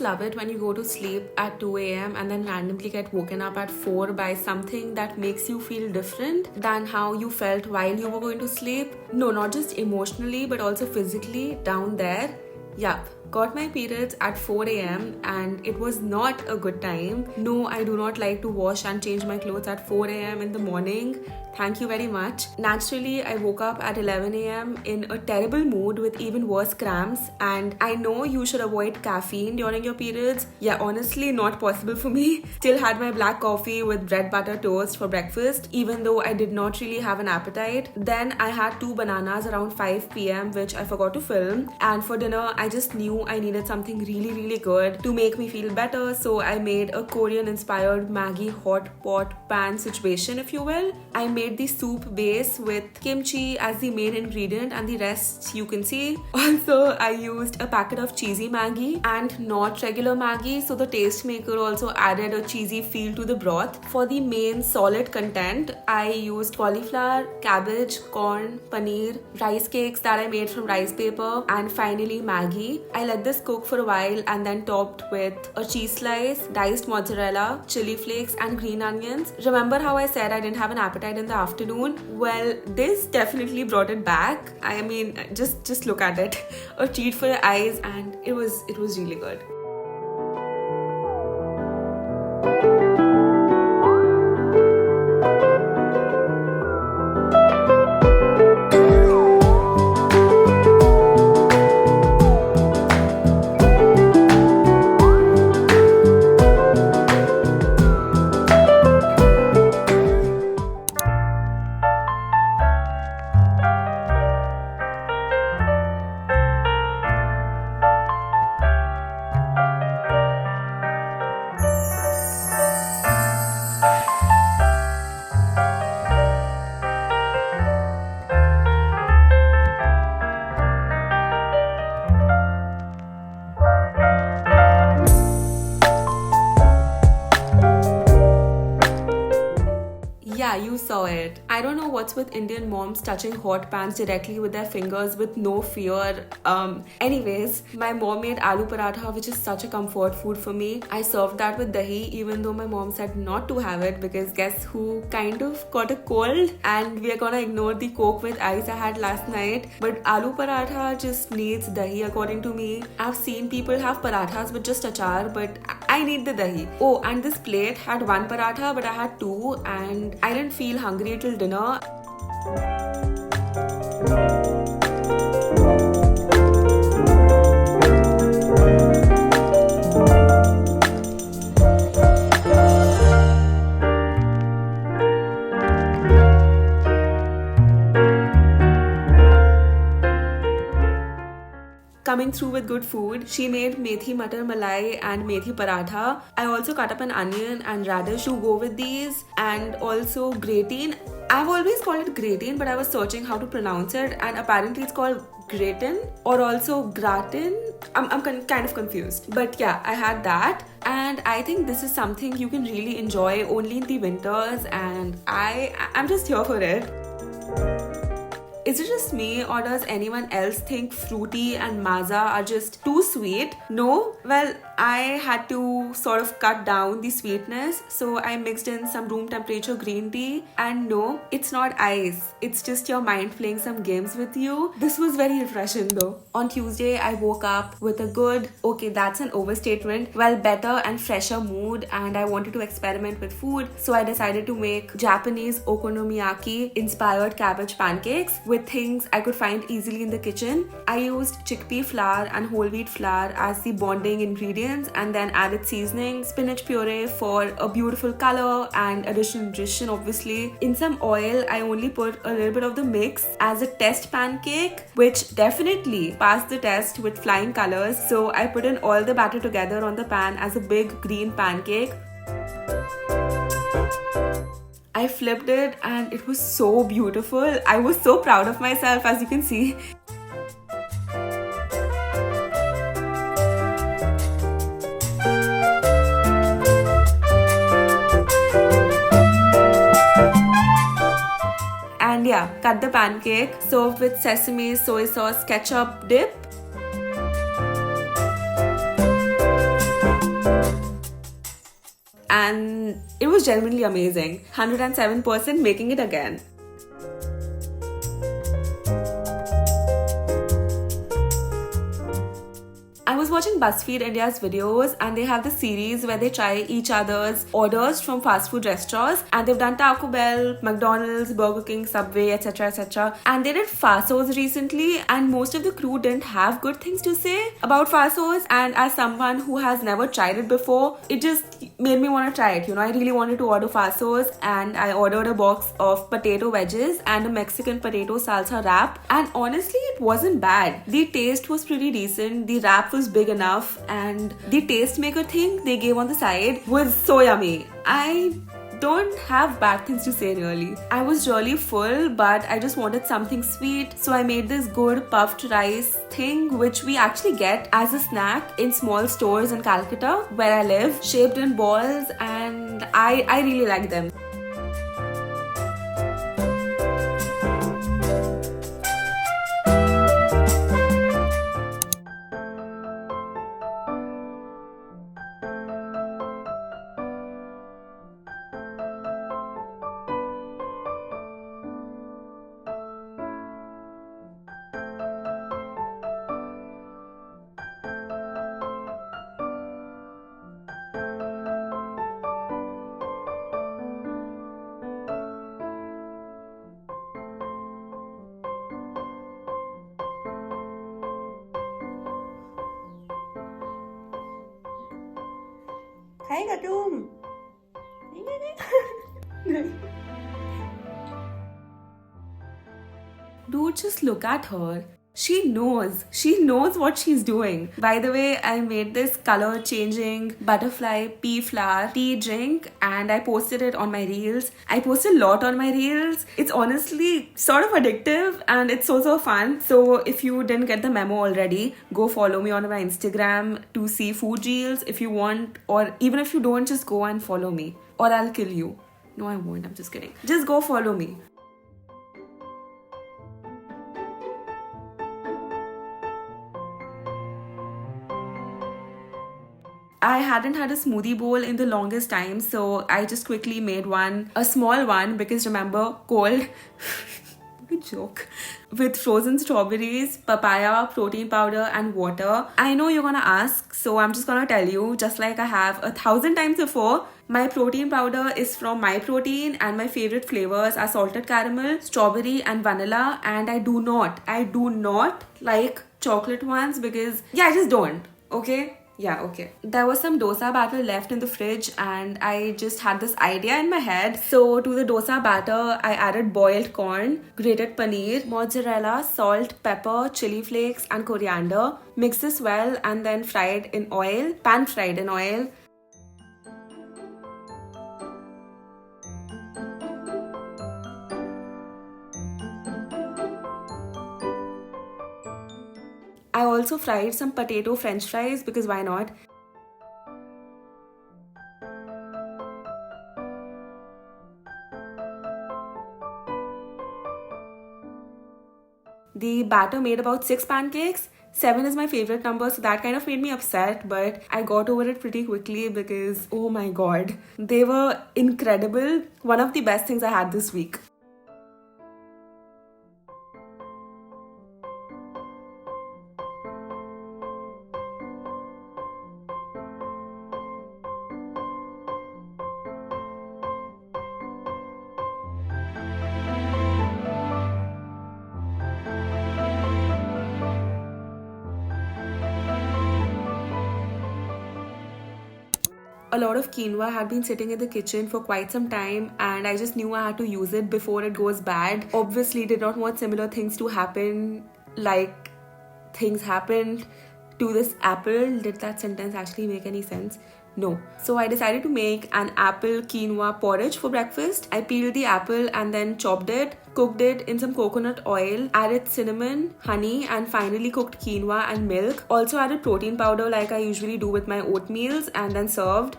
love it when you go to sleep at 2 a.m. and then randomly get woken up at 4 by something that makes you feel different than how you felt while you were going to sleep. No, not just emotionally, but also physically down there. Yup. Got my periods at 4 a.m. and it was not a good time. No, I do not like to wash and change my clothes at 4 a.m. in the morning. Thank you very much. Naturally, I woke up at 11 a.m. in a terrible mood with even worse cramps, and I know you should avoid caffeine during your periods. Yeah, honestly, not possible for me. Still had my black coffee with bread butter toast for breakfast, even though I did not really have an appetite. Then I had 2 bananas around 5 p.m. which I forgot to film, and for dinner, I just knew I needed something really good to make me feel better, so I made a Korean-inspired Maggi hot pot pan situation, if you will. I made the soup base with kimchi as the main ingredient and the rest you can see. Also, I used a packet of cheesy Maggi and not regular Maggi, so the taste maker also added a cheesy feel to the broth. For the main solid content, I used cauliflower, cabbage, corn, paneer, rice cakes that I made from rice paper, and finally Maggi. I let this cook for a while and then topped with a cheese slice, diced mozzarella, chili flakes and green onions. Remember how I said I didn't have an appetite in the afternoon? Well, this definitely brought it back. I mean, just look at it. A treat for your eyes, and it was really good. Yeah, you saw it. I don't know what's with Indian moms touching hot pans directly with their fingers with no fear. Anyways, my mom made aloo paratha, which is such a comfort food for me. I served that with dahi, even though my mom said not to have it because guess who kind of got a cold, and we are gonna ignore the coke with ice I had last night. But aloo paratha just needs dahi according to me. I've seen people have parathas with just achar, but I need the dahi. Oh, and this plate had 1 paratha, but I had 2, and I didn't feel hungry till dinner. Coming through with good food, she made methi matar malai and methi paratha. I also cut up an onion and radish to go with these, and also gratin. I've always called it gratin, but I was searching how to pronounce it, and apparently it's called gratin or also gratin. I'm kind of confused, but yeah, I had that, and I think this is something you can really enjoy only in the winters, and I'm just here for it. Is it just me, or does anyone else think fruity and maza are just too sweet? No? Well, I had to sort of cut down the sweetness, so I mixed in some room temperature green tea, and no, it's not ice. It's just your mind playing some games with you. This was very refreshing though. On Tuesday, I woke up with a good, okay, that's an overstatement, well, better and fresher mood, and I wanted to experiment with food, so I decided to make Japanese okonomiyaki inspired cabbage pancakes with things I could find easily in the kitchen. I used chickpea flour and whole wheat flour as the bonding ingredients, and then added seasoning, spinach puree for a beautiful color and additional nutrition obviously. In some oil, I only put a little bit of the mix as a test pancake, which definitely passed the test with flying colors. So I put in all the batter together on the pan as a big green pancake. I flipped it and it was so beautiful. I was so proud of myself, as you can see. And yeah, cut the pancake, served with sesame, soy sauce, ketchup dip. and it was genuinely amazing. 107% making it again. I was watching BuzzFeed India's videos, and they have this series where they try each other's orders from fast food restaurants, and they've done Taco Bell, McDonald's, Burger King, Subway, etc., etc. And they did Fasos recently, and most of the crew didn't have good things to say about Fasos. And as someone who has never tried it before, it just made me want to try it. I really wanted to order Fasos, and I ordered a box of potato wedges and a Mexican potato salsa wrap. And honestly, it wasn't bad. The taste was pretty decent. The wrap was big enough, and the tastemaker thing they gave on the side was so yummy. I don't have bad things to say really. I was really full, but I just wanted something sweet, so I made this good puffed rice thing, which we actually get as a snack in small stores in Calcutta where I live, shaped in balls, and I really like them. Hi, Gatum. Dude, just look at her. She knows what she's doing. By the way, I made this color changing butterfly pea flower tea drink, and I posted it on my reels. I post a lot on my reels. It's honestly sort of addictive, and it's so fun. So if you didn't get the memo already, go follow me on my Instagram to see food reels if you want, or even if you don't, just go and follow me, or I'll kill you. No, I won't. I'm just kidding. Just go follow me. I hadn't had a smoothie bowl in the longest time, so I just quickly made one, a small one, because remember, cold. Good joke. With frozen strawberries, papaya, protein powder, and water. I know you're gonna ask, so I'm just gonna tell you, just like I have 1,000 times before. My protein powder is from My Protein, and my favorite flavors are salted caramel, strawberry, and vanilla. And I do not like chocolate ones because, I just don't. Okay? Yeah, okay. There was some dosa batter left in the fridge, and I just had this idea in my head. So to the dosa batter, I added boiled corn, grated paneer, mozzarella, salt, pepper, chili flakes, and coriander. Mix this well and then pan fried in oil. I also fried some potato french fries because why not? The batter made about 6 pancakes. 7 is my favorite number, so that kind of made me upset, but I got over it pretty quickly because, oh my god, they were incredible. One of the best things I had this week. A lot of quinoa had been sitting in the kitchen for quite some time, and I just knew I had to use it before it goes bad. Obviously, did not want similar things to happen like things happened to this apple. Did that sentence actually make any sense? No. So I decided to make an apple quinoa porridge for breakfast. I peeled the apple and then chopped it, cooked it in some coconut oil, added cinnamon, honey, and finally cooked quinoa and milk. Also added protein powder like I usually do with my oatmeals, and then served.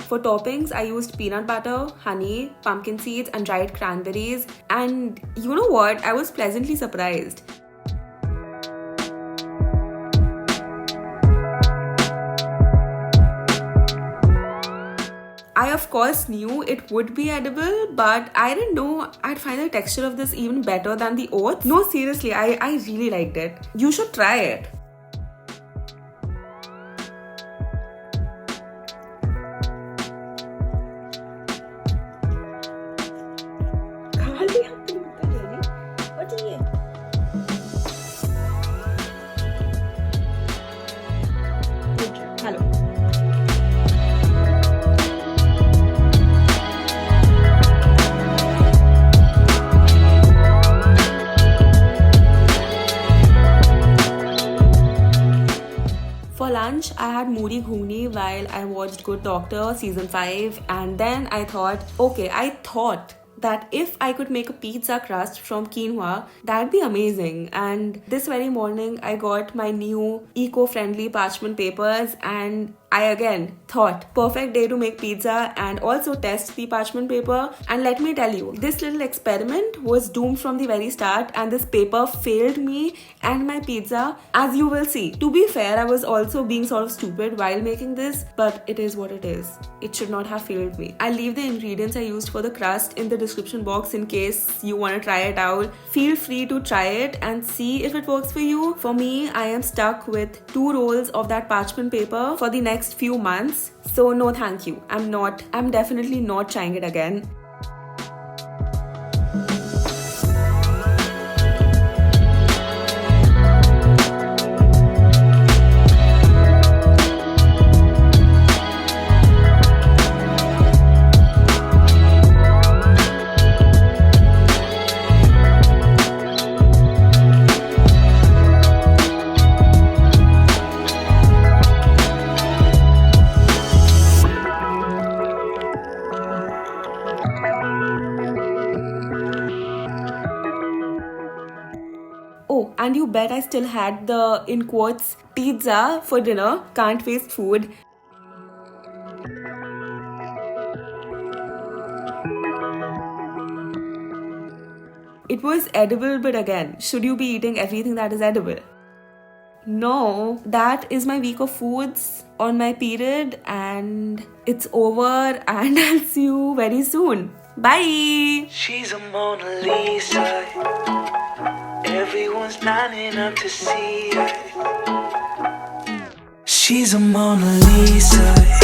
For toppings, I used peanut butter, honey, pumpkin seeds, and dried cranberries. And you know what? I was pleasantly surprised. course knew it would be edible, but I didn't know I'd find the texture of this even better than the oats. No, seriously, I really liked it. You should try it. Hello. For lunch, I had Moody Ghungni while I watched Good Doctor season 5, and then I thought that if I could make a pizza crust from quinoa, that'd be amazing. And this very morning, I got my new eco-friendly parchment papers, and I again thought, perfect day to make pizza and also test the parchment paper. And let me tell you, this little experiment was doomed from the very start, and this paper failed me and my pizza, as you will see. To be fair, I was also being sort of stupid while making this, but it is what it is. It should not have failed me. I'll leave the ingredients I used for the crust in the description box in case you want to try it out. Feel free to try it and see if it works for you. For me, I am stuck with 2 rolls of that parchment paper for the next few months. So no, thank you. I'm definitely not trying it again. Oh, and you bet I still had the, in quotes, pizza for dinner. Can't waste food. It was edible, but again, should you be eating everything that is edible? No, that is my week of foods on my period, and it's over, and I'll see you very soon. Bye! She's a Mona Lisa. Everyone's lining up to see her. She's a Mona Lisa.